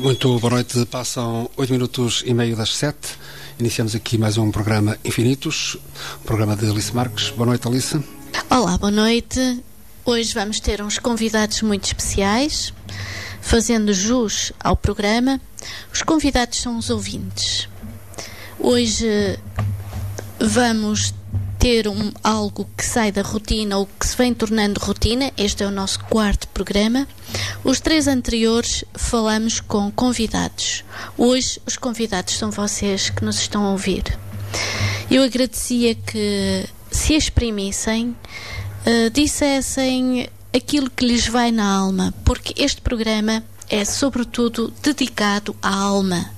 Muito boa noite, passam 8 minutos e meio das 7. Iniciamos aqui mais um programa Infinitos, um programa de Alice Marques. Boa noite, Alice. Olá, boa noite. Hoje vamos ter uns convidados muito especiais, fazendo jus ao programa. Os convidados são os ouvintes. Hoje vamos ter algo que sai da rotina ou que se vem tornando rotina. Este é o nosso 4º programa. Os 3 anteriores falamos com convidados. Hoje os convidados são vocês que nos estão a ouvir. Eu agradecia que se exprimissem, dissessem aquilo que lhes vai na alma, porque este programa é sobretudo dedicado à alma.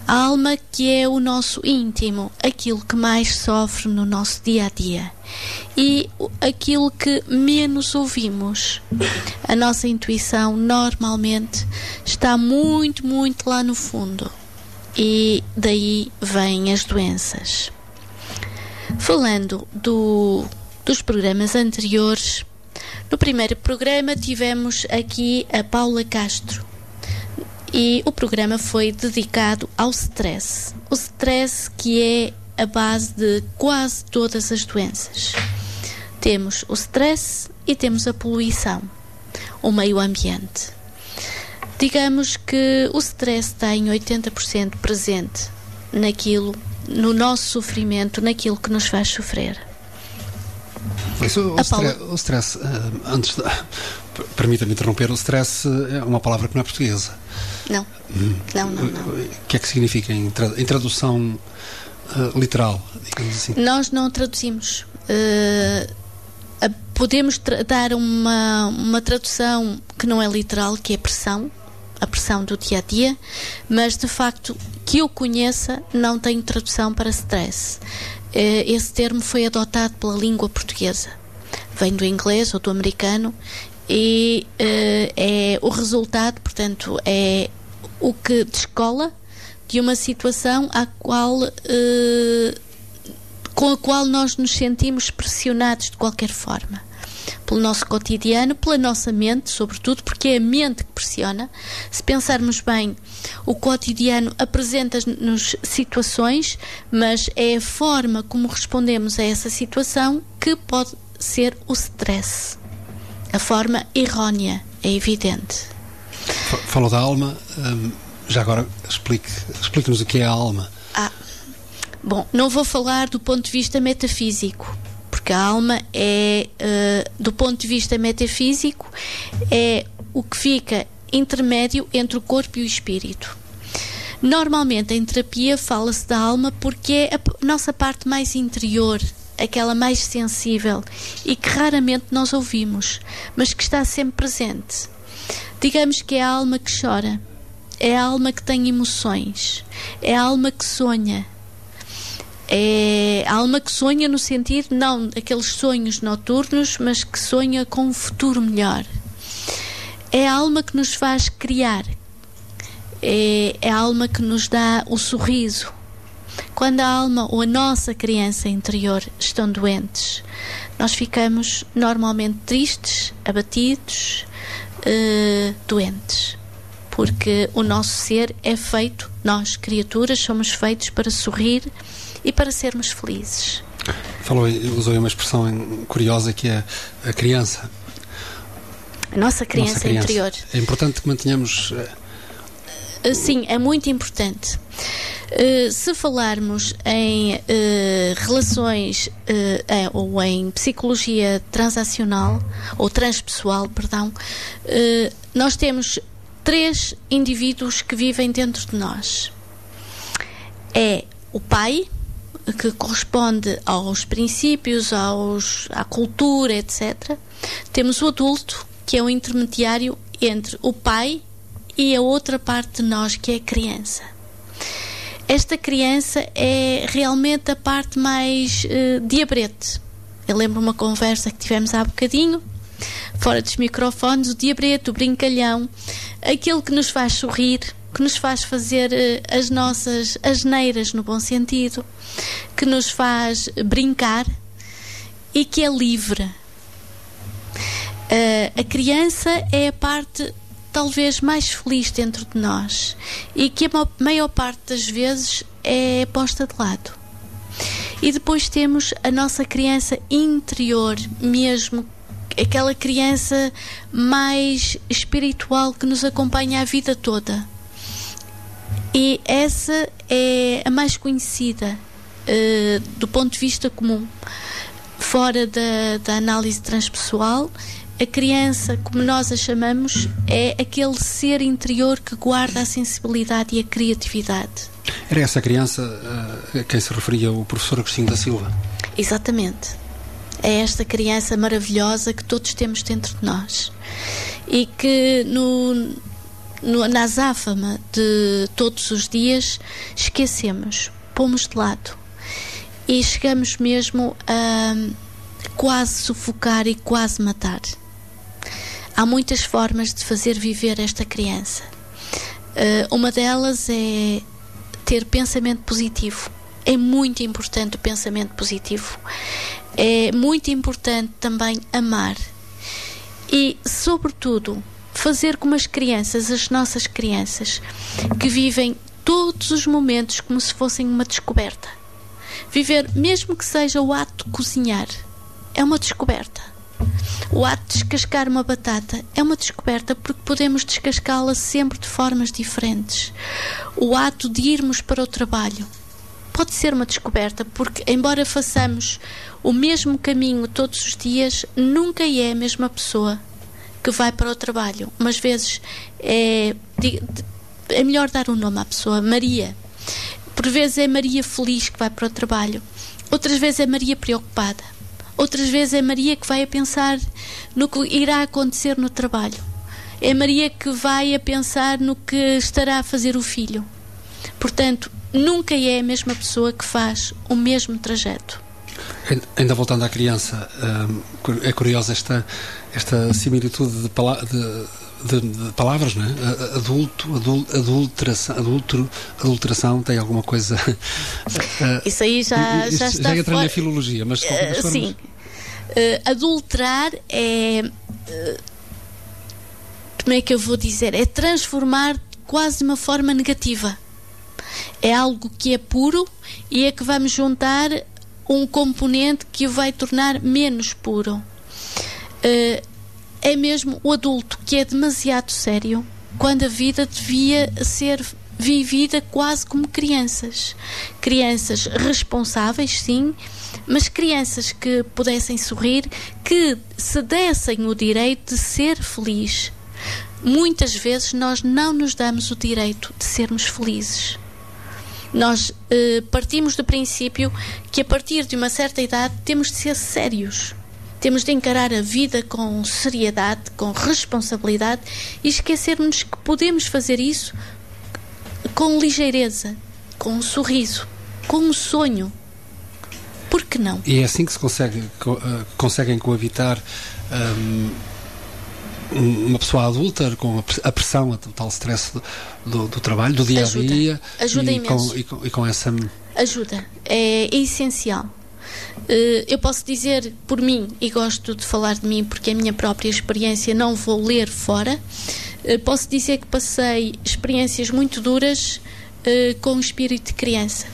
A alma que é o nosso íntimo, aquilo que mais sofre no nosso dia-a-dia e aquilo que menos ouvimos. A nossa intuição normalmente está muito, muito lá no fundo e daí vêm as doenças. Falando dos programas anteriores, no primeiro programa tivemos aqui a Paula Castro. E o programa foi dedicado ao stress. O stress que é a base de quase todas as doenças. Temos o stress e temos a poluição, o meio ambiente. Digamos que o stress está em 80% presente no nosso sofrimento, naquilo que nos faz sofrer. O stress, antes de... Permita-me interromper, o stress é uma palavra que não é portuguesa. Não. O que é que significa em tradução literal, digamos assim? Nós não traduzimos. Podemos dar uma tradução que não é literal, que é a pressão do dia-a-dia, mas de facto, que eu conheça, não tenho tradução para stress. Esse termo foi adotado pela língua portuguesa. Vem do inglês ou do americano e é o resultado, portanto, é o que descola de uma situação com a qual nós nos sentimos pressionados de qualquer forma. Pelo nosso cotidiano, pela nossa mente, sobretudo, porque é a mente que pressiona. Se pensarmos bem, o cotidiano apresenta-nos situações, mas é a forma como respondemos a essa situação que pode ser o stress. A forma errónea, é evidente. Falou da alma, já agora explique-nos o que é a alma. Bom, não vou falar do ponto de vista metafísico, porque a alma é, do ponto de vista metafísico, é o que fica intermédio entre o corpo e o espírito. Normalmente em terapia fala-se da alma porque é a nossa parte mais interior, aquela mais sensível e que raramente nós ouvimos, mas que está sempre presente. Digamos que é a alma que chora, é a alma que tem emoções, é a alma que sonha. É a alma que sonha no sentido, não aqueles sonhos noturnos, mas que sonha com um futuro melhor. É a alma que nos faz criar. É a alma que nos dá o sorriso. Quando a alma ou a nossa criança interior estão doentes, nós ficamos normalmente tristes, abatidos, doentes. Porque o nosso ser é feito, nós, criaturas, somos feitos para sorrir e para sermos felizes. Usou uma expressão curiosa que é a criança. A nossa criança interior. É importante que mantenhamos... Sim, é muito importante. Se falarmos em relações ou em psicologia transacional ou transpessoal, nós temos 3 indivíduos que vivem dentro de nós. É o pai, que corresponde aos princípios, à cultura, etc. Temos o adulto, que é o intermediário entre o pai e a outra parte de nós, que é a criança. Esta criança é realmente a parte mais diabrete. Eu lembro uma conversa que tivemos há bocadinho, fora dos microfones, o diabrete, o brincalhão, aquele que nos faz sorrir, que nos faz fazer as nossas asneiras no bom sentido, que nos faz brincar e que é livre. A criança é a parte talvez mais feliz dentro de nós e que a maior parte das vezes é posta de lado. E depois temos a nossa criança interior mesmo, aquela criança mais espiritual que nos acompanha a vida toda. E essa é a mais conhecida do ponto de vista comum. Fora da análise transpessoal, a criança, como nós a chamamos, é aquele ser interior que guarda a sensibilidade e a criatividade. Era essa criança a quem se referia o professor Agostinho da Silva? Exatamente. É esta criança maravilhosa que todos temos dentro de nós e que na azáfama de todos os dias esquecemos, pomos de lado e chegamos mesmo a quase sufocar e quase matar. Há muitas formas de fazer viver esta criança. Uma delas é ter pensamento positivo. É muito importante o pensamento positivo. É muito importante também amar. E, sobretudo, fazer como as crianças, as nossas crianças, que vivem todos os momentos como se fossem uma descoberta. Viver, mesmo que seja o ato de cozinhar, é uma descoberta. O ato de descascar uma batata é uma descoberta porque podemos descascá-la sempre de formas diferentes. O ato de irmos para o trabalho pode ser uma descoberta porque, embora façamos o mesmo caminho todos os dias, nunca é a mesma pessoa que vai para o trabalho. Umas vezes é melhor dar um nome à pessoa, Maria. Por vezes é Maria feliz que vai para o trabalho. Outras vezes é Maria preocupada. Outras vezes é Maria que vai a pensar no que irá acontecer no trabalho. É Maria que vai a pensar no que estará a fazer o filho. Portanto, nunca é a mesma pessoa que faz o mesmo trajeto. Ainda voltando à criança, é curiosa esta similitude de palavras, não é? Adulteração tem alguma coisa. Isso aí já está. Já entra na filologia, mas sim. Adulterar é. Como é que eu vou dizer? É transformar quase de uma forma negativa. É algo que é puro e é que vamos juntar um componente que o vai tornar menos puro. É mesmo o adulto que é demasiado sério, quando a vida devia ser vivida quase como crianças. Crianças responsáveis, sim, mas crianças que pudessem sorrir, que se dessem o direito de ser feliz. Muitas vezes nós não nos damos o direito de sermos felizes. Nós partimos do princípio que a partir de uma certa idade temos de ser sérios. Temos de encarar a vida com seriedade, com responsabilidade e esquecermos que podemos fazer isso com ligeireza, com um sorriso, com um sonho. Por que não? E é assim que se conseguem coabitar uma pessoa adulta com a pressão, o tal stress do trabalho, do dia a dia. Ajuda imenso. E com essa. Ajuda. É essencial. Eu posso dizer por mim, e gosto de falar de mim porque é a minha própria experiência, não vou ler fora. Posso dizer que passei experiências muito duras com o espírito de criança.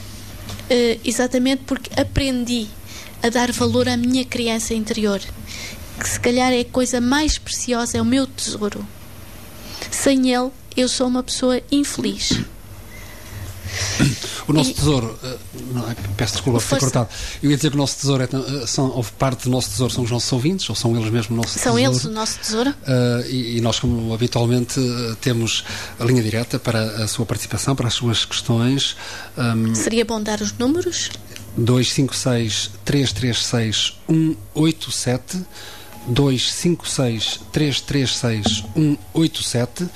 Exatamente porque aprendi a dar valor à minha criança interior, que se calhar é a coisa mais preciosa, é o meu tesouro. Sem ele, eu sou uma pessoa infeliz. O nosso tesouro, peço desculpa por ter cortado. Eu ia dizer que o nosso tesouro ou parte do nosso tesouro são os nossos ouvintes, ou são eles mesmos o nosso tesouro. São eles o nosso tesouro. E nós, como habitualmente, temos a linha direta para a sua participação, para as suas questões. Seria bom dar os números? 256-336-187, 256-336-187,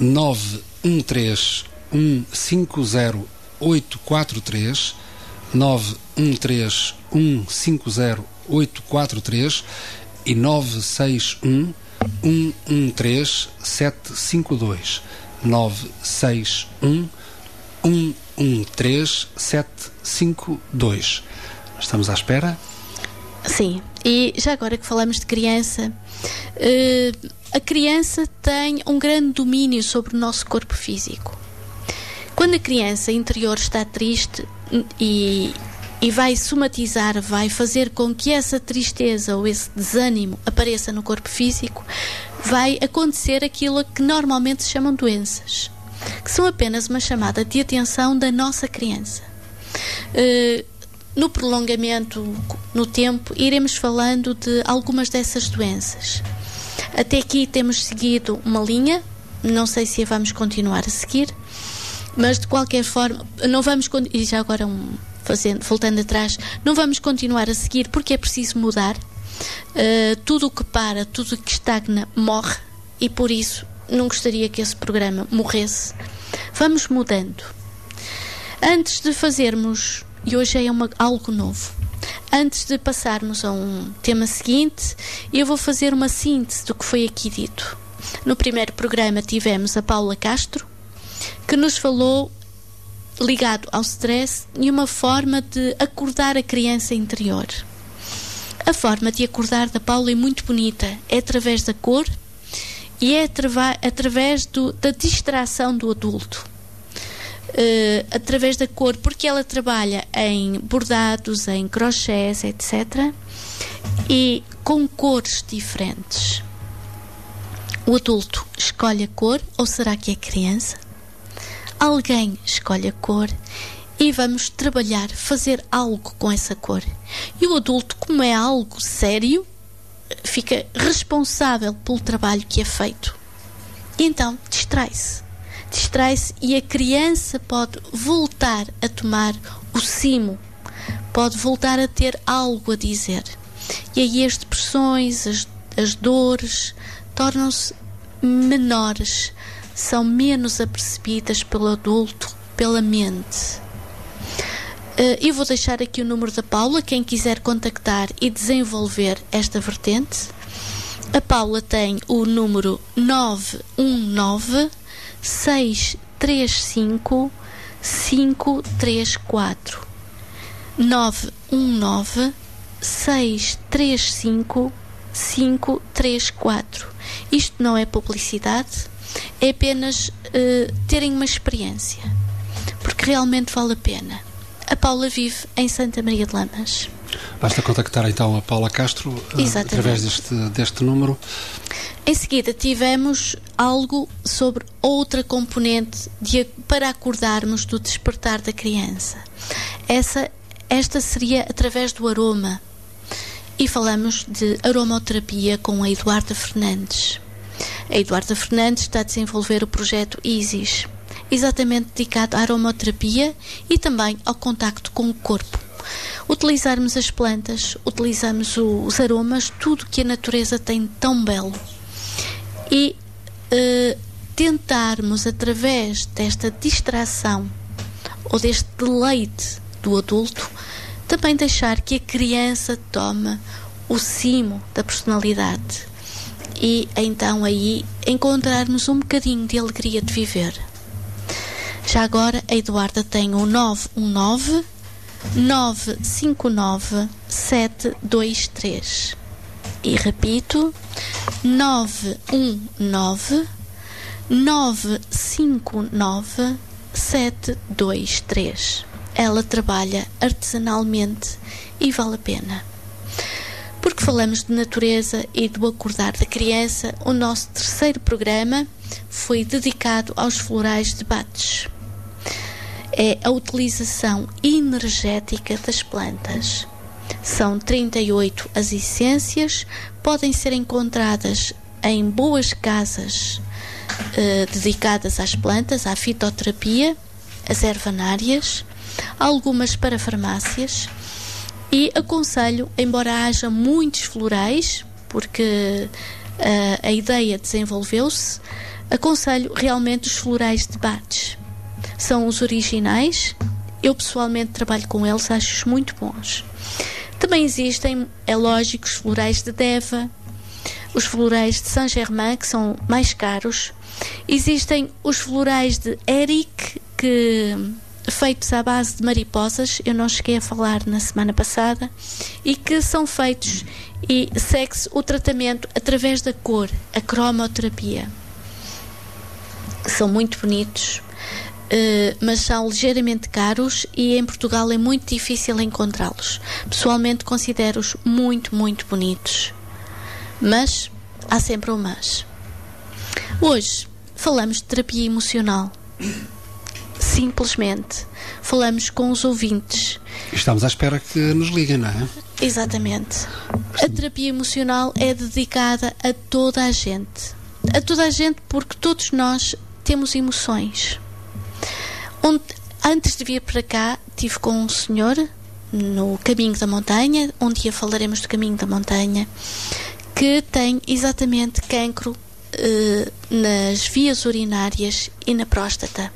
913-150-843, 913-150-843 e 961-113-752, 961-113-752. Estamos à espera? Sim, e já agora que falamos de criança, a criança tem um grande domínio sobre o nosso corpo físico. Quando a criança interior está triste e vai somatizar, vai fazer com que essa tristeza ou esse desânimo apareça no corpo físico, vai acontecer aquilo que normalmente se chamam doenças, que são apenas uma chamada de atenção da nossa criança. No prolongamento, no tempo, iremos falando de algumas dessas doenças. Até aqui temos seguido uma linha, não sei se a vamos continuar a seguir, mas de qualquer forma, não vamos, e já agora voltando atrás, não vamos continuar a seguir porque é preciso mudar. Tudo o que para, tudo o que estagna morre, e por isso não gostaria que esse programa morresse. Vamos mudando. Antes de fazermos, e hoje é algo novo, antes de passarmos a um tema seguinte, eu vou fazer uma síntese do que foi aqui dito. No primeiro programa tivemos a Paula Castro, que nos falou, ligado ao stress, e uma forma de acordar a criança interior. A forma de acordar da Paula é muito bonita, é através da cor e é através da distração do adulto. Através da cor, porque ela trabalha em bordados, em crochês, etc. E com cores diferentes. O adulto escolhe a cor, ou será que é criança? Alguém escolhe a cor e vamos trabalhar, fazer algo com essa cor. E o adulto, como é algo sério, fica responsável pelo trabalho que é feito. E então distrai-se e a criança pode voltar a tomar o cimo, pode voltar a ter algo a dizer. E aí as depressões, as dores tornam-se menores, são menos apercebidas pelo adulto, pela mente. Eu vou deixar aqui o número da Paula, quem quiser contactar e desenvolver esta vertente. A Paula tem o número 919 635 534 919 635 534. Isto não é publicidade, é apenas terem uma experiência, porque realmente vale a pena. A Paula vive em Santa Maria de Lamas. Basta contactar então a Paula Castro através deste número. Em seguida tivemos algo sobre outra componente para acordarmos do despertar da criança. Esta seria através do aroma. E falamos de aromoterapia com a Eduarda Fernandes. A Eduarda Fernandes está a desenvolver o projeto ISIS, exatamente dedicado à aromoterapia e também ao contacto com o corpo. Utilizarmos as plantas, utilizamos os aromas, tudo que a natureza tem tão belo. E tentarmos, através desta distração ou deste deleite do adulto, também deixar que a criança tome o cimo da personalidade e então aí encontrarmos um bocadinho de alegria de viver. Já agora a Eduarda tem o 919 959 723 e repito, 919 959 723. Ela trabalha artesanalmente e vale a pena. Porque falamos de natureza e do acordar da criança, o nosso terceiro programa foi dedicado aos florais de Bates. É a utilização energética das plantas. São 38 as essências, podem ser encontradas em boas casas dedicadas às plantas, à fitoterapia, as ervanárias, algumas para farmácias, e aconselho, embora haja muitos florais, porque a ideia desenvolveu-se, aconselho realmente os florais de Bates. São os originais, eu pessoalmente trabalho com eles, acho-os muito bons. Também existem, é lógico, os florais de Deva, os florais de Saint-Germain, que são mais caros. Existem os florais de Eric, que feitos à base de mariposas, eu não cheguei a falar na semana passada, e que são feitos e segue-se o tratamento através da cor, a cromoterapia. São muito bonitos, mas são ligeiramente caros e em Portugal é muito difícil encontrá-los. Pessoalmente considero-os muito, muito bonitos, mas há sempre um mas. Hoje falamos de terapia emocional. Simplesmente falamos com os ouvintes. Estamos à espera que nos liguem, não é? Exatamente. A terapia emocional é dedicada a toda a gente. A toda a gente, porque todos nós temos emoções. Antes de vir para cá, estive com um senhor no Caminho da Montanha, um dia falaremos do Caminho da Montanha, que tem exatamente cancro nas vias urinárias e na próstata.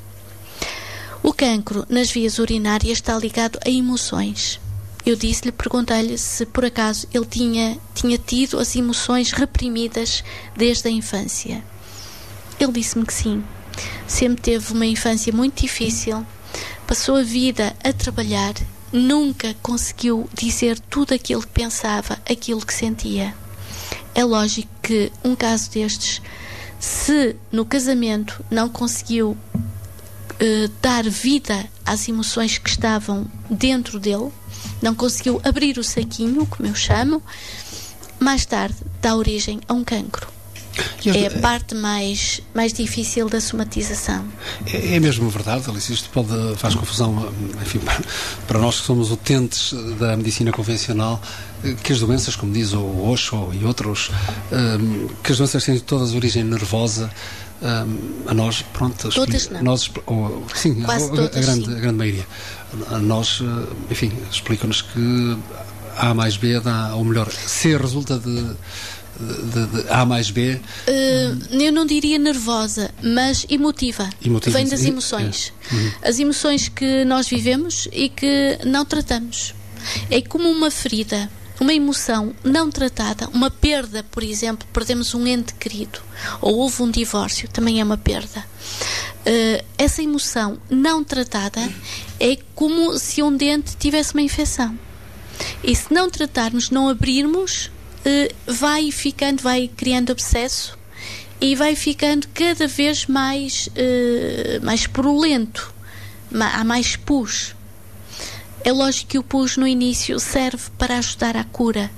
O cancro nas vias urinárias está ligado a emoções. Eu disse-lhe, perguntei-lhe se por acaso ele tinha tido as emoções reprimidas desde a infância. Ele disse-me que sim. Sempre teve uma infância muito difícil, passou a vida a trabalhar, nunca conseguiu dizer tudo aquilo que pensava, aquilo que sentia. É lógico que um caso destes, se no casamento não conseguiu dar vida às emoções que estavam dentro dele, não conseguiu abrir o saquinho, como eu chamo, mais tarde dá origem a um cancro. É a parte mais difícil da somatização. É mesmo verdade, Alice, isto faz confusão, enfim, para nós que somos utentes da medicina convencional, que as doenças, como diz o Osho e outros, que as doenças têm todas origem nervosa. A nós, pronto, todas não. Nós, sim, quase todas, a grande maioria. A nós, enfim, explicam-nos que A mais B dá, ou melhor, C resulta de A mais B. Eu não diria nervosa, mas emotiva. Vem das emoções. As emoções que nós vivemos e que não tratamos. É como uma ferida. Uma emoção não tratada, uma perda, por exemplo, perdemos um ente querido, ou houve um divórcio, também é uma perda. Essa emoção não tratada é como se um dente tivesse uma infecção. E se não tratarmos, não abrirmos, vai criando abscesso e vai ficando cada vez mais purulento, há mais pus. É lógico que o pus no início serve para ajudar à cura,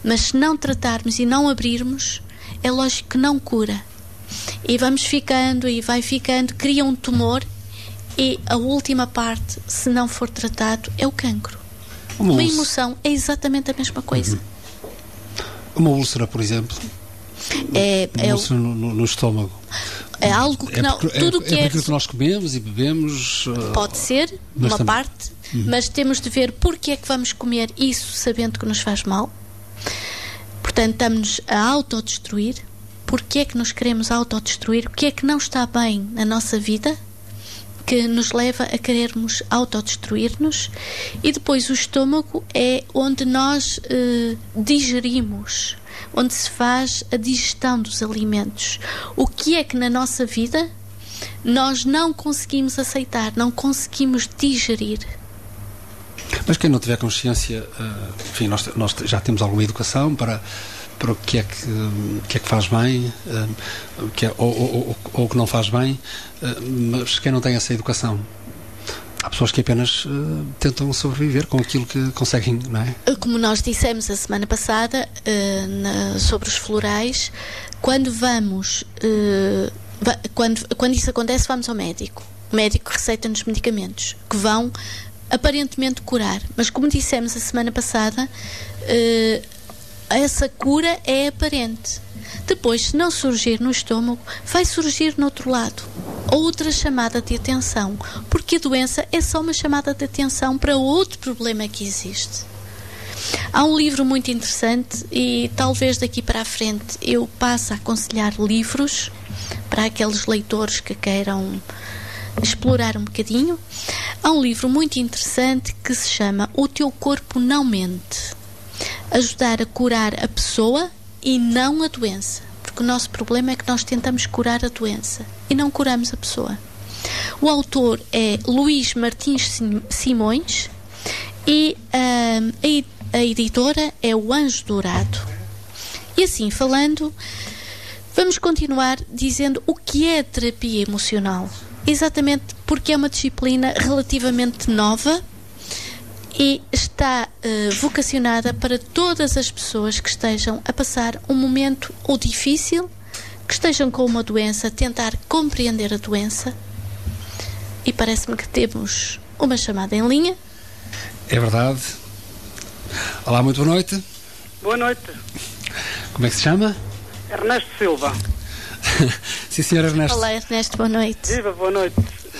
mas se não tratarmos e não abrirmos, é lógico que não cura. E vamos ficando e vai ficando, cria um tumor e a última parte, se não for tratado, é o cancro. Uma emoção é exatamente a mesma coisa. Uma úlcera, por exemplo. Uma úlcera no estômago. É algo que não... Tudo que é porque nós comemos e bebemos... Pode ser, uma parte, mas temos de ver porque é que vamos comer isso sabendo que nos faz mal. Portanto, estamos a autodestruir. Porque é que nos queremos autodestruir? O que é que não está bem na nossa vida que nos leva a querermos autodestruir-nos? E depois o estômago é onde nós digerimos, onde se faz a digestão dos alimentos. O que é que na nossa vida nós não conseguimos aceitar, não conseguimos digerir? Mas quem não tiver consciência, enfim, nós já temos alguma educação para o que é que faz bem, ou o que não faz bem, mas quem não tem essa educação, há pessoas que apenas tentam sobreviver com aquilo que conseguem, não é? Como nós dissemos a semana passada sobre os florais, quando isso acontece, vamos ao médico. O médico receita-nos medicamentos que vão aparentemente curar, mas como dissemos a semana passada, essa cura é aparente. Depois, se não surgir no estômago, vai surgir no outro lado. Outra chamada de atenção, porque a doença é só uma chamada de atenção para outro problema que existe. Há um livro muito interessante e talvez daqui para a frente eu passe a aconselhar livros para aqueles leitores que queiram explorar um bocadinho. Há um livro muito interessante que se chama O Teu Corpo Não Mente. Ajudar a curar a pessoa e não a doença. Porque o nosso problema é que nós tentamos curar a doença e não curamos a pessoa. O autor é Luís Martins Simões e a editora é o Anjo Dourado. E assim falando, vamos continuar dizendo o que é terapia emocional. Exatamente porque é uma disciplina relativamente nova e está vocacionada para todas as pessoas que estejam a passar um momento ou difícil, que estejam com uma doença, tentar compreender a doença. E parece-me que temos uma chamada em linha. É verdade. Olá, muito boa noite. Boa noite. Como é que se chama? Ernesto Silva. Sim, senhor Ernesto. Olá, Ernesto, boa noite. Viva, boa noite.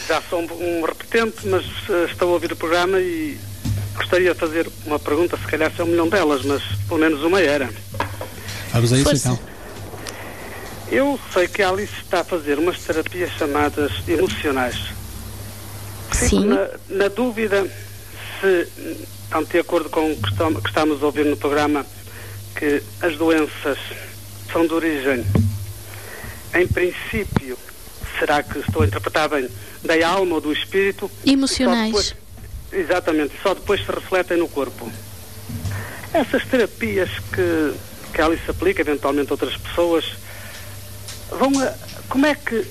Já sou um repetente, mas estou a ouvir o programa e gostaria de fazer uma pergunta, se calhar são 1 milhão delas, mas pelo menos uma era. Vamos a isso. Força. Então. Eu sei que a Alice está a fazer umas terapias chamadas emocionais. Sim. Fico na dúvida se estão de acordo com o que estamos a ouvir no programa, que as doenças são de origem, em princípio, será que estou a interpretar bem, da alma ou do espírito? Emocionais. Exatamente, só depois se refletem no corpo. Essas terapias que a Alice aplica, eventualmente outras pessoas, como é que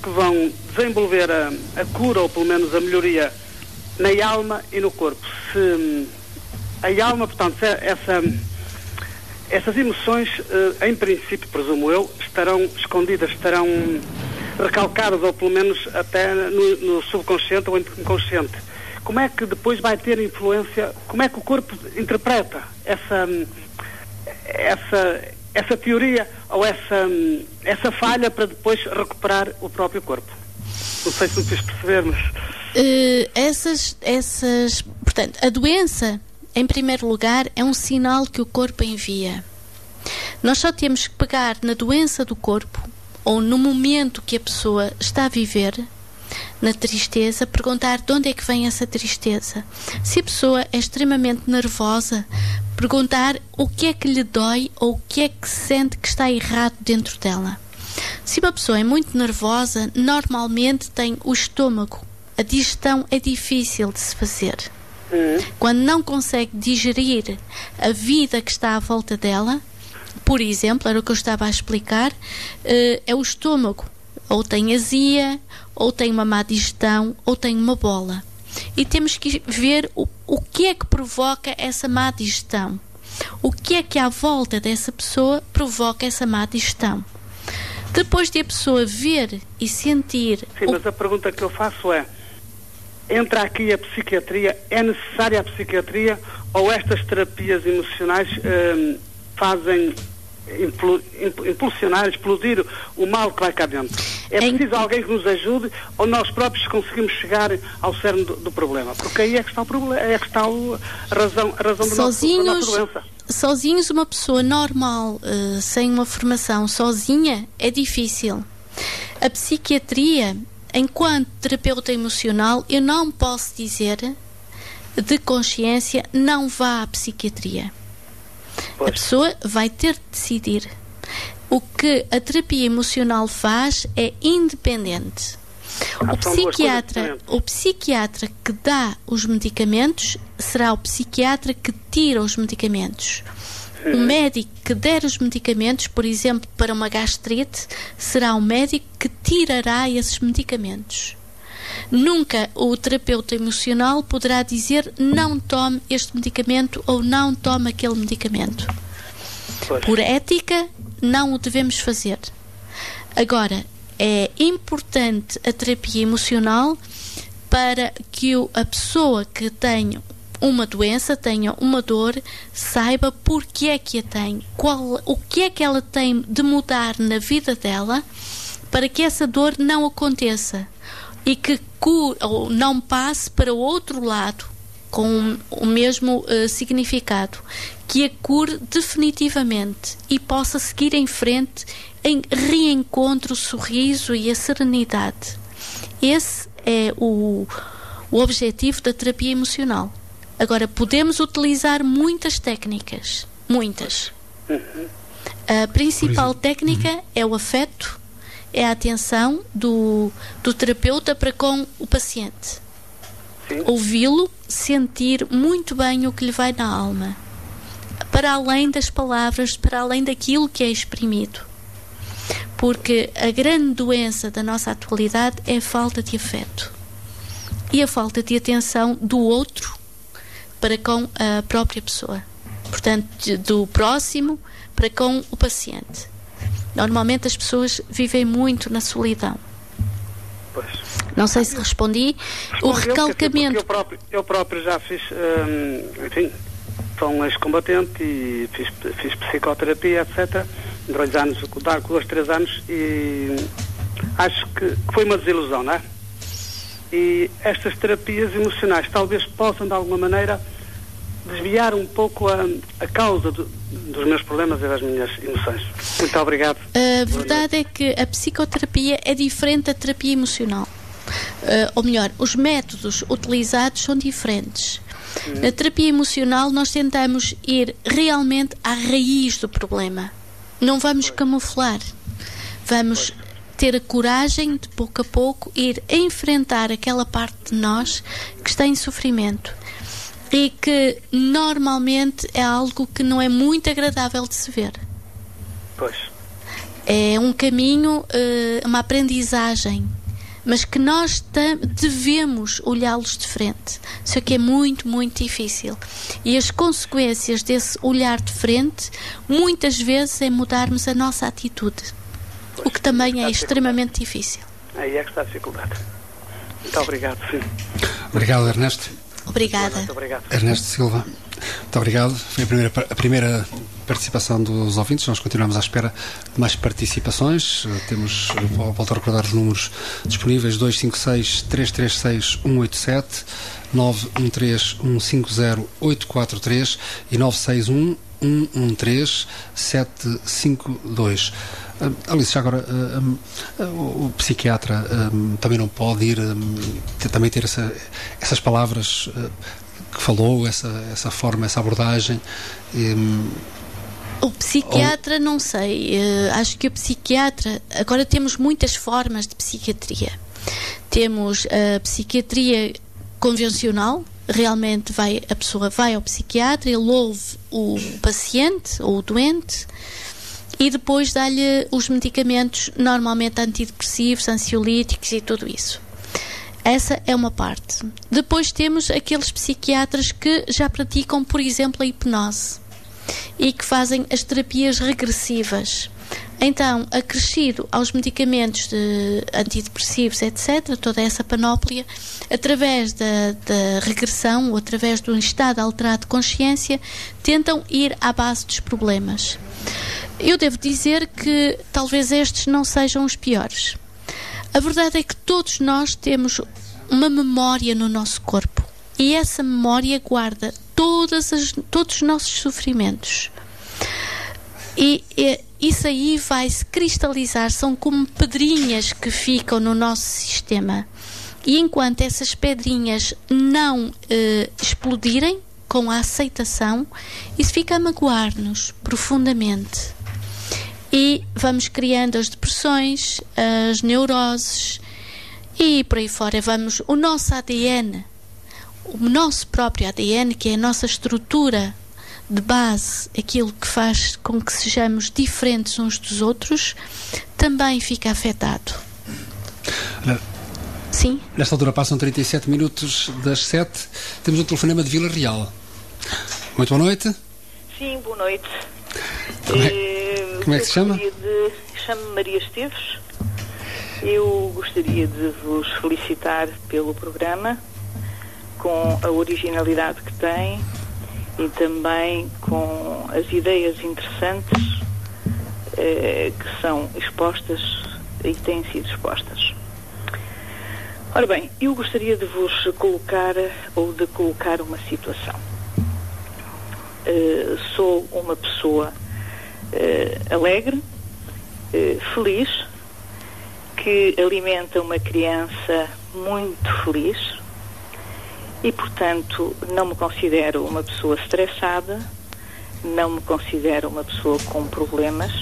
vão desenvolver a cura, ou pelo menos a melhoria, na alma e no corpo? Se a alma, portanto, essas emoções, em princípio, presumo eu, estarão escondidas, estarão recalcadas, ou pelo menos até no subconsciente ou inconsciente. Como é que depois vai ter influência, como é que o corpo interpreta essa teoria ou essa falha para depois recuperar o próprio corpo? Não sei se me fiz perceber, mas... Portanto, a doença, em primeiro lugar, é um sinal que o corpo envia. Nós só temos que pegar na doença do corpo, ou no momento que a pessoa está a viver, na tristeza, perguntar de onde é que vem essa tristeza. Se a pessoa é extremamente nervosa, perguntar o que é que lhe dói ou o que é que sente que está errado dentro dela. Se uma pessoa é muito nervosa, normalmente tem o estômago. A digestão é difícil de se fazer. Quando não consegue digerir a vida que está à volta dela, por exemplo, era o que eu estava a explicar, é o estômago. Ou tem azia, ou tem uma má digestão, ou tem uma bola. E temos que ver o que é que provoca essa má digestão. O que é que à volta dessa pessoa provoca essa má digestão. Depois de a pessoa ver e sentir... Sim, mas a pergunta que eu faço é: entra aqui a psiquiatria, é necessária a psiquiatria, ou estas terapias emocionais fazem impulsionar, explodir o mal que vai cá dentro? É preciso alguém que nos ajude, ou nós próprios conseguimos chegar ao cerne do problema? Porque aí é que está o problema, é que está a razão da nossa doença. Sozinhos, uma pessoa normal, sem uma formação, sozinha, é difícil. A psiquiatria, enquanto terapeuta emocional, eu não posso dizer de consciência, não vá à psiquiatria. Pois. A pessoa vai ter de decidir. O que a terapia emocional faz é independente. O psiquiatra que dá os medicamentos será o psiquiatra que tira os medicamentos. O médico que der os medicamentos, por exemplo, para uma gastrite, será o médico que tirará esses medicamentos. Nunca o terapeuta emocional poderá dizer não tome este medicamento ou não tome aquele medicamento. Pois. Por ética, não o devemos fazer. Agora, é importante a terapia emocional para que a pessoa que tem uma doença, tenha uma dor, saiba porque é que a tem, o que é que ela tem de mudar na vida dela para que essa dor não aconteça e que ou não passe para o outro lado com o mesmo significado, que a cure definitivamente e possa seguir em frente em reencontro, o sorriso e a serenidade. Esse é o objetivo da terapia emocional. Agora, podemos utilizar muitas técnicas, muitas. A principal técnica é o afeto é a atenção do terapeuta para com o paciente. Sim. Ouvi-lo, sentir muito bem o que lhe vai na alma, para além das palavras, para além daquilo que é exprimido. Porque a grande doença da nossa atualidade é a falta de afeto e a falta de atenção do outro para com a própria pessoa. Portanto, do próximo para com o paciente. Normalmente as pessoas vivem muito na solidão. Pois. Não sei se respondi. O recalcamento... Eu próprio já fiz, enfim, sou um ex-combatente e fiz psicoterapia, etc. Durante anos, 2, 3 anos, e acho que foi uma desilusão, não é? E estas terapias emocionais talvez possam, de alguma maneira, desviar um pouco a causa dos meus problemas e das minhas emoções. Muito obrigado. A verdade é que a psicoterapia é diferente da terapia emocional. Ou melhor, os métodos utilizados são diferentes. Na terapia emocional nós tentamos ir realmente à raiz do problema. Não vamos camuflar. Vamos ter a coragem de pouco a pouco ir a enfrentar aquela parte de nós que está em sofrimento e que normalmente é algo que não é muito agradável de se ver. Pois. É um caminho, uma aprendizagem, mas que nós devemos olhá-los de frente. Só que é muito, muito difícil. E as consequências desse olhar de frente, muitas vezes, é mudarmos a nossa atitude. Pois, o que também é extremamente difícil. Aí é que está a dificuldade. Muito obrigado, sim. Obrigado, Ernesto. Obrigada. Muito obrigado. Ernesto Silva, muito obrigado. Foi a primeira participação dos ouvintes. Nós continuamos à espera de mais participações. Temos, volto a recordar os números disponíveis: 256-336-187, 913-150-843 e 961-113-752. Alice, já agora, o psiquiatra também não pode ir também ter essas palavras que falou, essa forma, essa abordagem? O psiquiatra, não sei. Acho que o psiquiatra... Agora temos muitas formas de psiquiatria. Temos a psiquiatria convencional. Realmente a pessoa vai ao psiquiatra, ele ouve o paciente ou o doente e depois dá-lhe os medicamentos, normalmente antidepressivos, ansiolíticos e tudo isso. Essa é uma parte. Depois temos aqueles psiquiatras que já praticam, por exemplo, a hipnose e que fazem as terapias regressivas. Então, acrescido aos medicamentos de antidepressivos, etc., toda essa panóplia, através da regressão ou através de um estado alterado de consciência, tentam ir à base dos problemas. Eu devo dizer que talvez estes não sejam os piores. A verdade é que todos nós temos uma memória no nosso corpo e essa memória guarda todos os nossos sofrimentos. E isso aí vai se cristalizar, são como pedrinhas que ficam no nosso sistema. E enquanto essas pedrinhas não explodirem com a aceitação, isso fica a magoar-nos profundamente. E vamos criando as depressões, as neuroses e por aí fora o nosso ADN, o nosso próprio ADN, que é a nossa estrutura de base, aquilo que faz com que sejamos diferentes uns dos outros, também fica afetado. Sim? Nesta altura passam 37 minutos das 7. Temos um telefonema de Vila Real. Muito boa noite. Sim, boa noite. Como é que se chama? Chamo-me Maria Esteves. Eu gostaria de vos felicitar pelo programa, com a originalidade que tem e também com as ideias interessantes que são expostas e têm sido expostas. Ora bem, eu gostaria de vos colocar uma situação. Sou uma pessoa alegre, feliz, que alimenta uma criança muito feliz e, portanto, não me considero uma pessoa estressada, não me considero uma pessoa com problemas,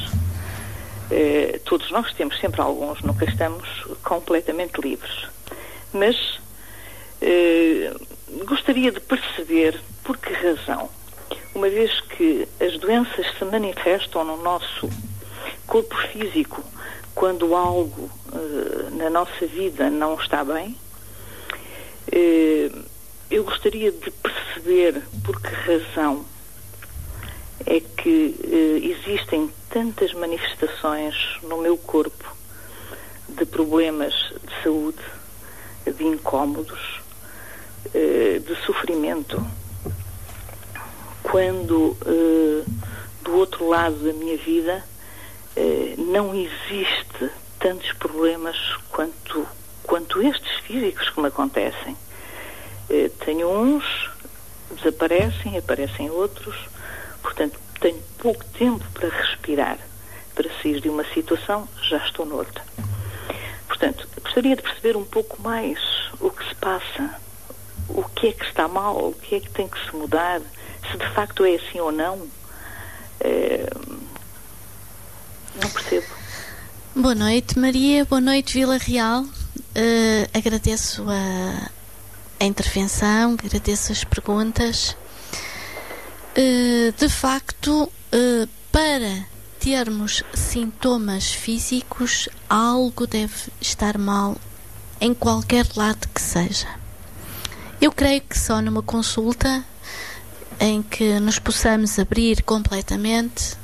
Todos nós temos sempre alguns, nunca estamos completamente livres. Mas gostaria de perceber por que razão, uma vez que as doenças se manifestam no nosso corpo físico quando algo na nossa vida não está bem, eu gostaria de perceber por que razão é que existem tantas manifestações no meu corpo de problemas de saúde, de incómodos, de sofrimento, quando do outro lado da minha vida não existe tantos problemas quanto estes físicos que me acontecem. Tenho uns, desaparecem, aparecem outros, portanto tenho pouco tempo para respirar, para sair de uma situação, já estou noutra. Portanto, gostaria de perceber um pouco mais o que se passa, o que é que está mal, o que é que tem que se mudar, se de facto é assim ou não. Não percebo. Boa noite, Maria. Boa noite, Vila Real. Agradeço a intervenção, agradeço as perguntas. De facto, para termos sintomas físicos, algo deve estar mal em qualquer lado que seja. Eu creio que só numa consulta em que nos possamos abrir completamente,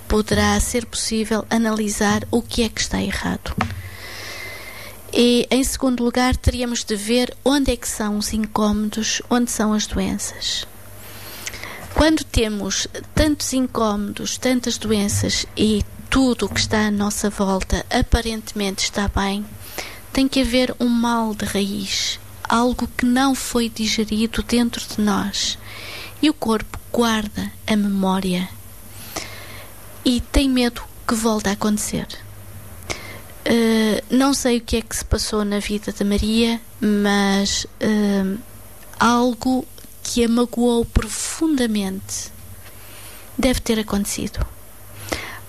poderá ser possível analisar o que é que está errado. E, em segundo lugar, teríamos de ver onde é que são os incómodos, onde são as doenças. Quando temos tantos incómodos, tantas doenças e tudo o que está à nossa volta aparentemente está bem, tem que haver um mal de raiz, algo que não foi digerido dentro de nós. E o corpo guarda a memória e tem medo que volte a acontecer. Não sei o que é que se passou na vida de Maria, mas algo que a magoou profundamente deve ter acontecido.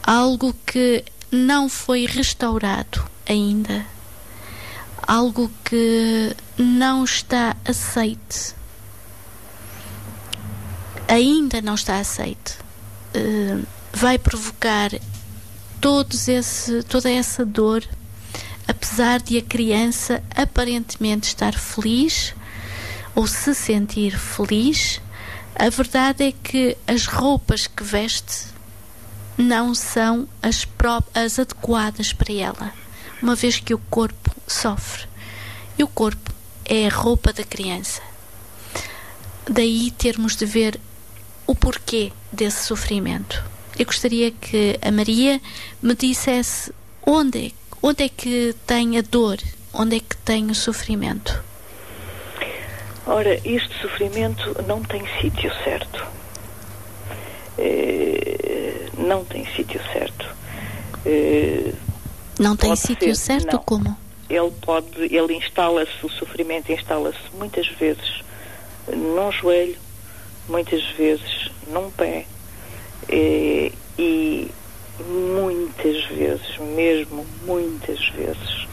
Algo que não foi restaurado ainda. Algo que não está aceite. Ainda não está aceite. Vai provocar toda essa dor, apesar de a criança aparentemente estar feliz ou se sentir feliz. A verdade é que as roupas que veste não são as adequadas para ela, uma vez que o corpo sofre. E o corpo é a roupa da criança. Daí termos de ver o porquê desse sofrimento. Eu gostaria que a Maria me dissesse onde é que tem a dor, onde é que tem o sofrimento. Ora, este sofrimento não tem sítio certo. Não tem sítio certo. Não tem sítio certo? Não. Como? Ele instala-se, o sofrimento instala-se muitas vezes num joelho, muitas vezes num pé, e muitas vezes, mesmo muitas vezes,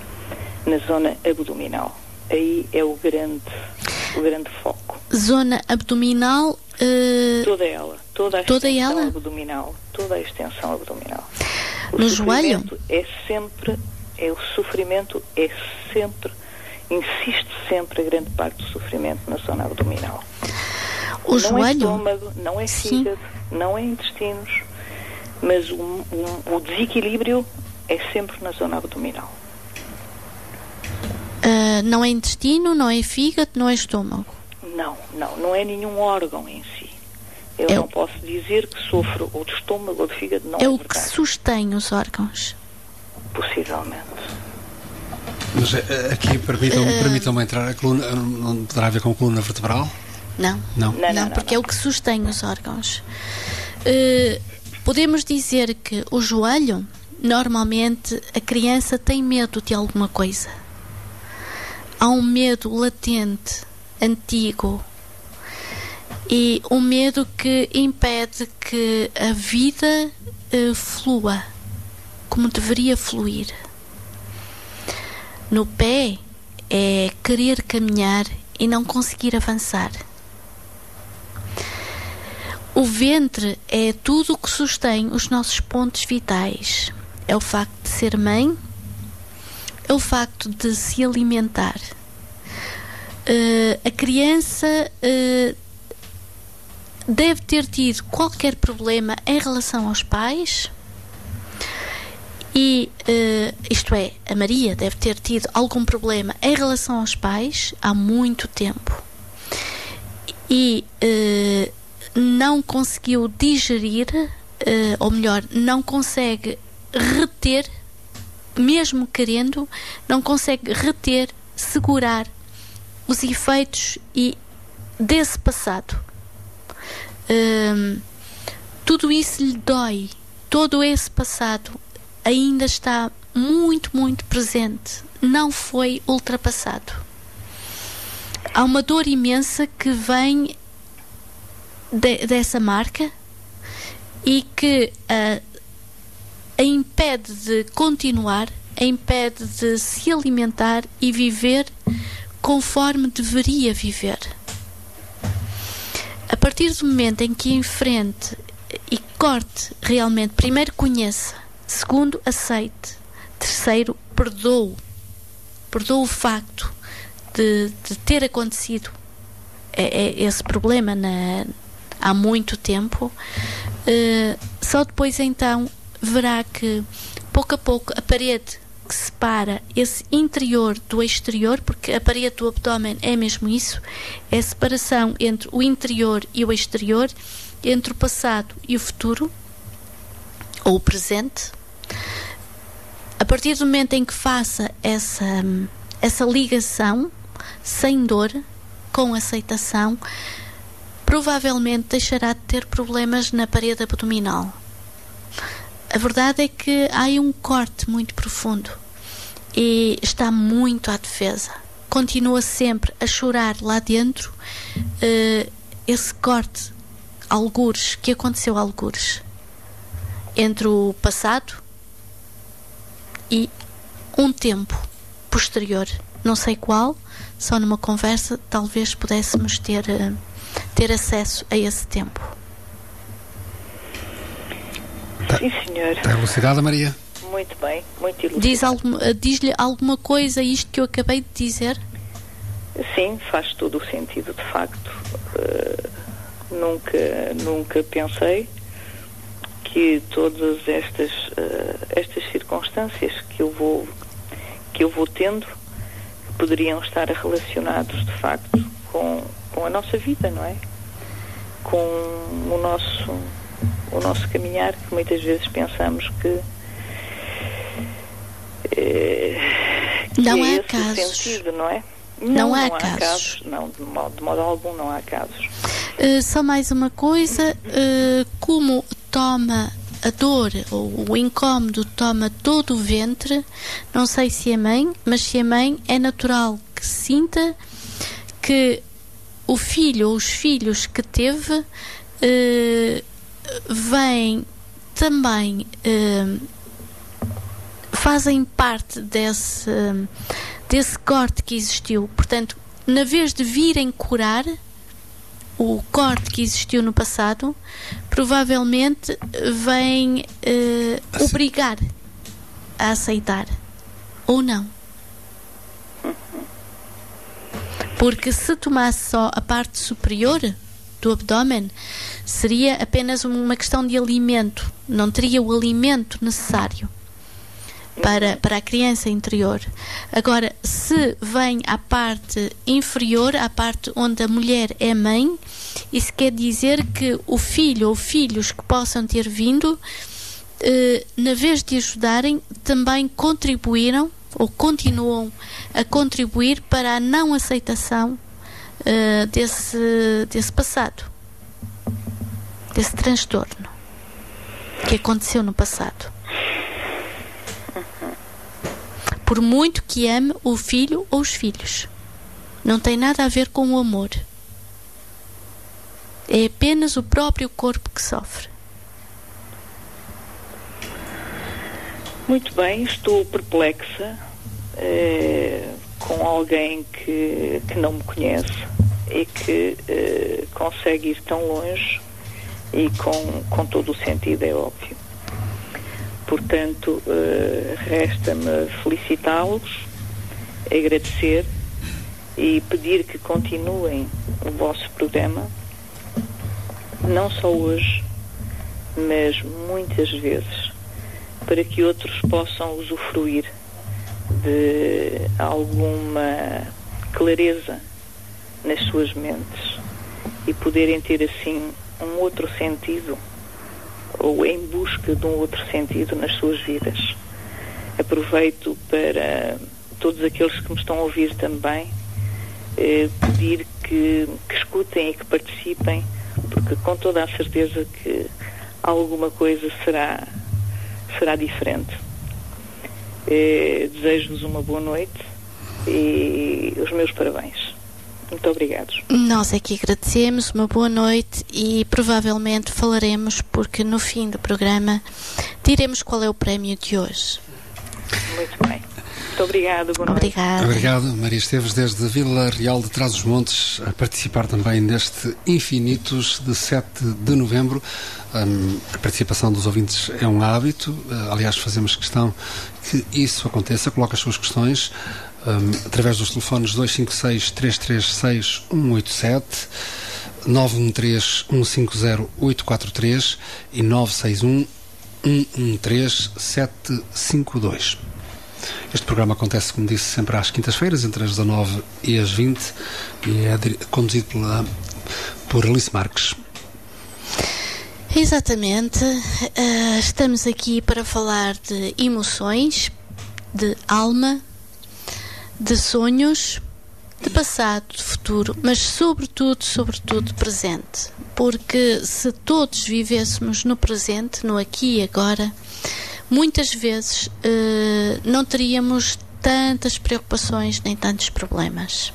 na zona abdominal. Aí é o grande foco. Zona abdominal? Toda a extensão abdominal. Toda a extensão abdominal. No joelho? O sofrimento é sempre, insiste sempre a grande parte do sofrimento na zona abdominal. O joelho? Não é estômago, não é fígado, não é intestinos, mas o desequilíbrio é sempre na zona abdominal. Não é intestino, não é fígado, não é estômago? Não é nenhum órgão em si. Eu não posso dizer que sofro ou de estômago ou de fígado, não é o verdade. Que sustém os órgãos? Possivelmente. Mas aqui permitam-me entrar, a coluna não poderá haver com a coluna vertebral? Não, porque é o que sustém os órgãos. Podemos dizer que o joelho, normalmente a criança tem medo de alguma coisa. Há um medo latente, antigo, e um medo que impede que a vida flua, como deveria fluir. No pé é querer caminhar e não conseguir avançar. O ventre é tudo o que sustém os nossos pontos vitais. É o facto de ser mãe, é o facto de se alimentar. A criança deve ter tido qualquer problema em relação aos pais e, isto é, a Maria deve ter tido algum problema em relação aos pais há muito tempo e não conseguiu digerir, ou melhor, não consegue reter, mesmo querendo, não consegue reter, segurar os efeitos desse passado. Tudo isso lhe dói, todo esse passado ainda está muito, muito presente, não foi ultrapassado. Há uma dor imensa que vem dessa marca e que a impede de continuar, a impede de se alimentar e viver conforme deveria viver. A partir do momento em que enfrente e corte realmente, primeiro conheça, segundo aceite, terceiro perdoe o facto de ter acontecido esse problema há muito tempo, só depois então verá que pouco a pouco a parede que separa esse interior do exterior, porque a parede do abdômen é mesmo isso, é a separação entre o interior e o exterior, entre o passado e o futuro, ou o presente. A partir do momento em que faça essa ligação, sem dor, com aceitação, provavelmente deixará de ter problemas na parede abdominal. A verdade é que há aí um corte muito profundo e está muito à defesa. Continua sempre a chorar lá dentro esse corte, algures, que aconteceu algures, entre o passado e um tempo posterior. Não sei qual, só numa conversa talvez pudéssemos ter acesso a esse tempo. Sim, senhor. Está elucidada, Maria? Muito bem, muito elucidada. Diz-lhe alguma coisa isto que eu acabei de dizer? Sim, faz todo o sentido, de facto. Nunca pensei que todas estas circunstâncias que eu vou tendo poderiam estar relacionados, de facto, com a nossa vida, não é? Com o nosso caminhar, que muitas vezes pensamos que não é há esse casos. Sentido, não é? Não há casos. Não, de modo algum não há casos. Só mais uma coisa, como toma a dor ou o incómodo toma todo o ventre, não sei se é mãe, mas se é mãe é natural que sinta que o filho ou os filhos que teve vêm também, fazem parte desse corte que existiu. Portanto, na vez de virem curar o corte que existiu no passado, provavelmente vem obrigar a aceitar, ou não. Porque se tomasse só a parte superior do abdômen, seria apenas uma questão de alimento, não teria o alimento necessário para a criança interior. Agora, se vem à parte inferior, à parte onde a mulher é mãe, isso quer dizer que o filho ou filhos que possam ter vindo, na vez de ajudarem, também contribuíram ou continuam a contribuir para a não aceitação desse passado, desse transtorno que aconteceu no passado. Por muito que ame o filho ou os filhos, não tem nada a ver com o amor. É apenas o próprio corpo que sofre. Muito bem, estou perplexa com alguém que não me conhece e que consegue ir tão longe e com todo o sentido, é óbvio. Portanto, resta-me felicitá-los, agradecer e pedir que continuem o vosso programa, não só hoje, mas muitas vezes, para que outros possam usufruir de alguma clareza nas suas mentes e poderem ter assim um outro sentido, ou em busca de um outro sentido nas suas vidas. Aproveito para todos aqueles que me estão a ouvir também pedir que escutem e que participem, porque com toda a certeza que alguma coisa será diferente. Desejo-vos uma boa noite e os meus parabéns. Muito obrigados. Nós aqui agradecemos, uma boa noite, e provavelmente falaremos, porque no fim do programa diremos qual é o prémio de hoje. Muito bem. Muito obrigado. Boa noite. Obrigado, Maria Esteves, desde Vila Real de Trás-os-Montes, a participar também neste Infinitos de 7 de novembro. A participação dos ouvintes é um hábito, aliás, fazemos questão que isso aconteça. Coloque as suas questões através dos telefones 256-336-187, 913-150-843 e 961-113-752. Este programa acontece, como disse, sempre às quintas-feiras, entre as 19 e as 20, e é conduzido por Alice Marques. Exatamente. Estamos aqui para falar de emoções, de alma, de sonhos, de passado, de futuro, mas sobretudo presente. Porque se todos vivêssemos no presente, no aqui e agora, muitas vezes não teríamos tantas preocupações nem tantos problemas.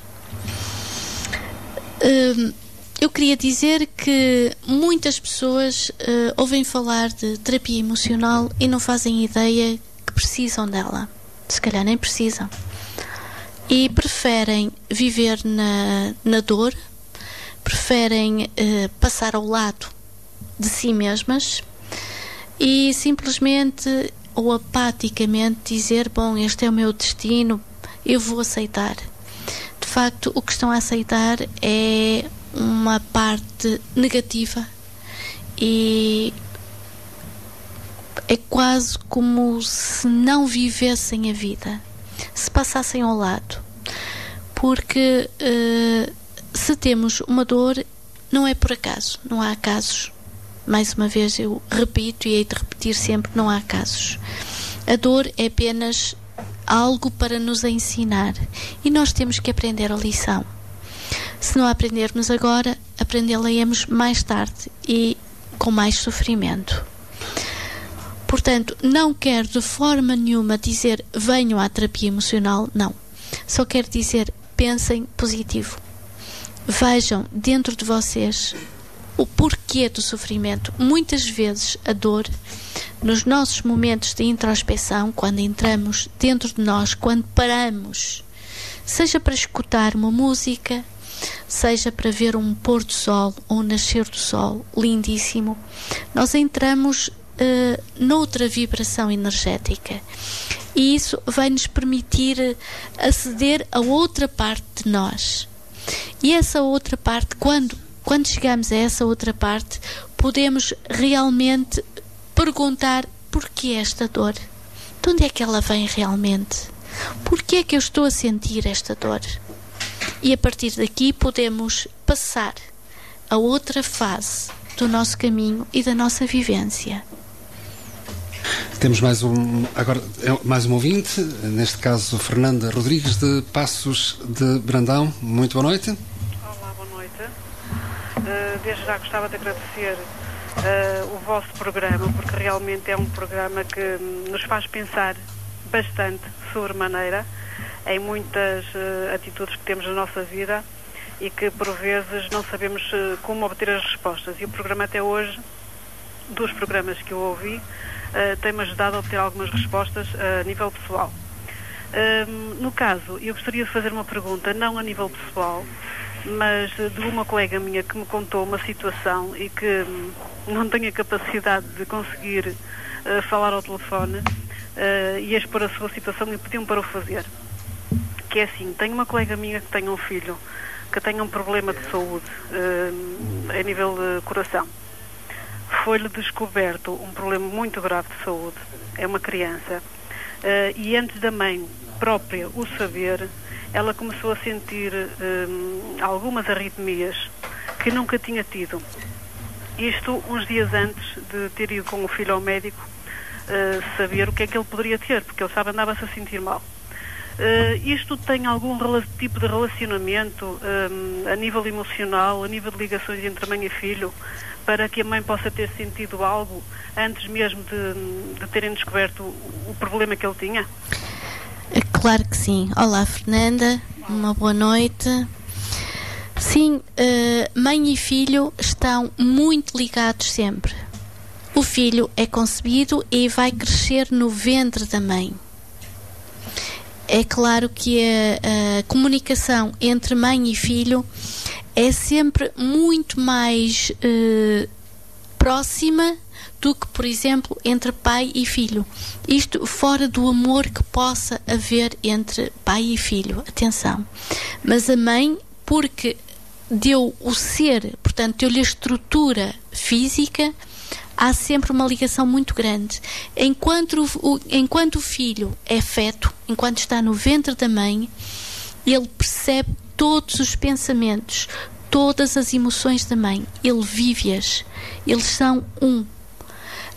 Eu queria dizer que muitas pessoas ouvem falar de terapia emocional e não fazem ideia que precisam dela. Se calhar nem precisam. E preferem viver na dor, preferem passar ao lado de si mesmas e simplesmente ou apaticamente dizer: bom, este é o meu destino, eu vou aceitar. De facto, o que estão a aceitar é uma parte negativa e é quase como se não vivessem a vida, se passassem ao lado. Porque se temos uma dor, não é por acaso, não há acasos. Mais uma vez eu repito e hei de repetir sempre: não há casos. A dor é apenas algo para nos ensinar e nós temos que aprender a lição. Se não aprendermos agora, aprendê-la-emos mais tarde e com mais sofrimento. Portanto, não quero de forma nenhuma dizer venham à terapia emocional, não. Só quero dizer: pensem positivo. Vejam dentro de vocês o porquê do sofrimento. Muitas vezes a dor, nos nossos momentos de introspeção, quando entramos dentro de nós, quando paramos, seja para escutar uma música, seja para ver um pôr do sol ou um nascer do sol lindíssimo, nós entramos noutra vibração energética, e isso vai nos permitir aceder a outra parte de nós. E essa outra parte, quando chegamos a essa outra parte, podemos realmente perguntar: porquê esta dor? De onde é que ela vem realmente? Porquê é que eu estou a sentir esta dor? E a partir daqui podemos passar a outra fase do nosso caminho e da nossa vivência. Temos mais um ouvinte, neste caso Fernanda Rodrigues, de Passos de Brandão. Muito boa noite. Olá, boa noite. Desde já gostava de agradecer o vosso programa, porque realmente é um programa que nos faz pensar bastante, sobremaneira, em muitas atitudes que temos na nossa vida e que por vezes não sabemos como obter as respostas. E o programa até hoje, dos programas que eu ouvi, tem-me ajudado a obter algumas respostas a nível pessoal. No caso, eu gostaria de fazer uma pergunta, não a nível pessoal, mas de uma colega minha que me contou uma situação e que não tem a capacidade de conseguir falar ao telefone e expor a sua situação e pediu-me para o fazer. Que é assim, tenho uma colega minha que tem um filho que tem um problema de saúde a nível de coração. Foi-lhe descoberto um problema muito grave de saúde, é uma criança, e antes da mãe própria o saber, ela começou a sentir algumas arritmias que nunca tinha tido. Isto uns dias antes de ter ido com o filho ao médico saber o que é que ele poderia ter, porque ele sabe, andava-se a sentir mal. Isto tem algum tipo de relacionamento a nível emocional, a nível de ligações entre mãe e filho, para que a mãe possa ter sentido algo antes mesmo de terem descoberto o problema que ele tinha? Claro que sim. Olá, Fernanda, uma boa noite. Sim, mãe e filho estão muito ligados sempre. O filho é concebido e vai crescer no ventre da mãe. É claro que a comunicação entre mãe e filho é sempre muito mais próxima do que, por exemplo, entre pai e filho. Isto fora do amor que possa haver entre pai e filho. Atenção. Mas a mãe, porque deu o ser, portanto, deu-lhe a estrutura física, há sempre uma ligação muito grande. Enquanto o filho é feto, enquanto está no ventre da mãe, ele percebe todos os pensamentos, todas as emoções da mãe. Ele vive-as. Eles são um.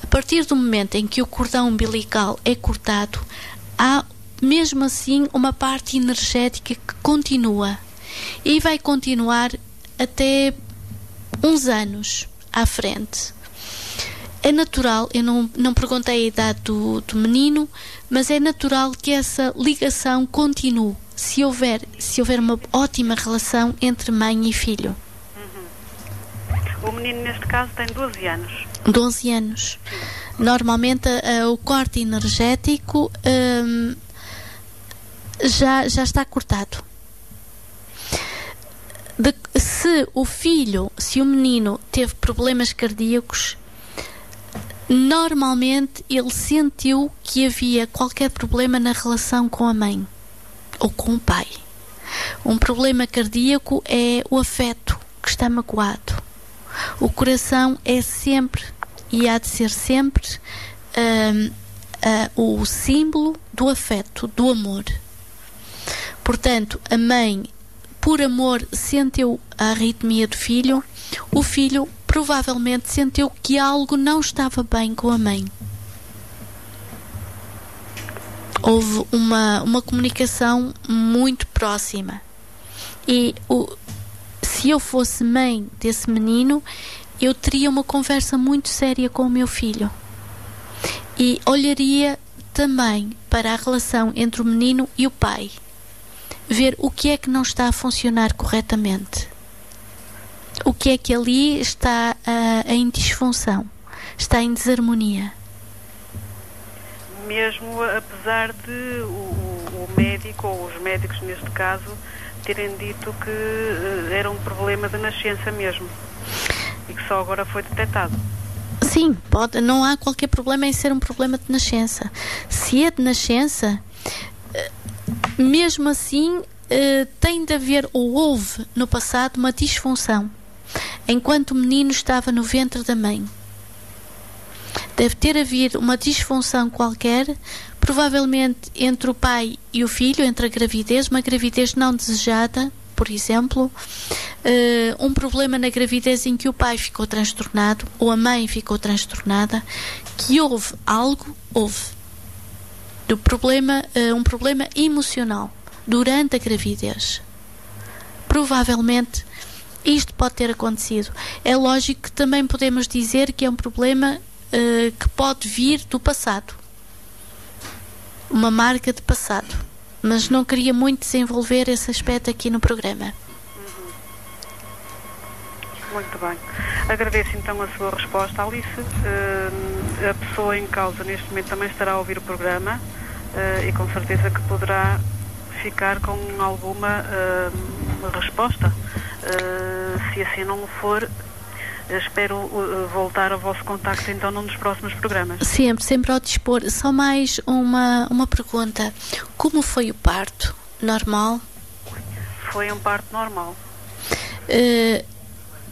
A partir do momento em que o cordão umbilical é cortado, há mesmo assim uma parte energética que continua. E vai continuar até uns anos à frente. É natural, eu não perguntei a idade do menino, mas é natural que essa ligação continue, se houver uma ótima relação entre mãe e filho. O menino, neste caso, tem 12 anos. 12 anos. Normalmente o corte energético já está cortado. Se o menino teve problemas cardíacos, normalmente ele sentiu que havia qualquer problema na relação com a mãe ou com o pai. Um problema cardíaco é o afeto que está magoado. O coração é sempre e há de ser sempre o símbolo do afeto, do amor. Portanto, a mãe, por amor, sentiu a arritmia do filho. O filho provavelmente sentiu que algo não estava bem com a mãe. Houve uma comunicação muito próxima. E se eu fosse mãe desse menino, eu teria uma conversa muito séria com o meu filho. E olharia também para a relação entre o menino e o pai. Ver o que é que não está a funcionar corretamente. O que é que ali está em disfunção, está em desarmonia. Mesmo apesar de o médico, ou os médicos neste caso, terem dito que era um problema de nascença mesmo e que só agora foi detectado. Sim, não há qualquer problema em ser um problema de nascença. Se é de nascença, mesmo assim tem de haver, ou houve no passado, uma disfunção enquanto o menino estava no ventre da mãe. Deve ter havido uma disfunção qualquer, provavelmente entre o pai e o filho, entre a gravidez, uma gravidez não desejada, por exemplo, um problema na gravidez em que o pai ficou transtornado ou a mãe ficou transtornada, que houve um problema emocional durante a gravidez. Provavelmente isto pode ter acontecido. É lógico que também podemos dizer que é um problema que pode vir do passado, uma marca de passado, mas não queria muito desenvolver esse aspecto aqui no programa. Muito bem. Agradeço então a sua resposta, Alice. A pessoa em causa neste momento também estará a ouvir o programa e com certeza que poderá ficar com alguma resposta. Se assim não for, espero voltar ao vosso contacto então num dos próximos programas. Sempre ao dispor. Só mais uma pergunta. Como foi o parto? Normal? Foi um parto normal.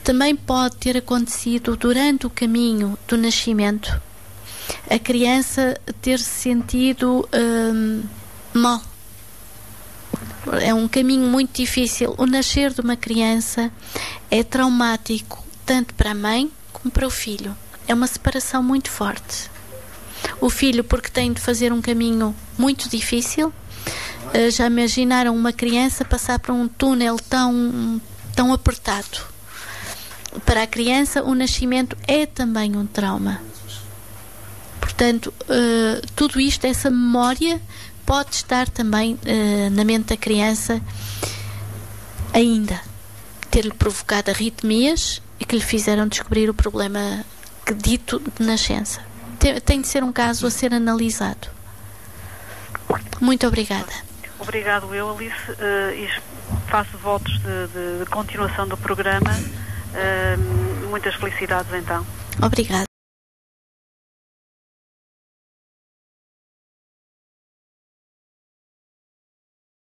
Também pode ter acontecido durante o caminho do nascimento a criança ter se sentido mal. É um caminho muito difícil. O nascer de uma criança é traumático tanto para a mãe como para o filho. É uma separação muito forte. O filho, porque tem de fazer um caminho muito difícil. Já imaginaram uma criança passar por um túnel tão apertado? Para a criança, o nascimento é também um trauma. Portanto, tudo isto, essa memória, pode estar também na mente da criança ainda. Ter-lhe provocado arritmias e que lhe fizeram descobrir o problema dito de nascença. Tem de ser um caso a ser analisado. Muito obrigada. Obrigado eu, Alice, e faço votos de continuação do programa. Muitas felicidades então. Obrigada.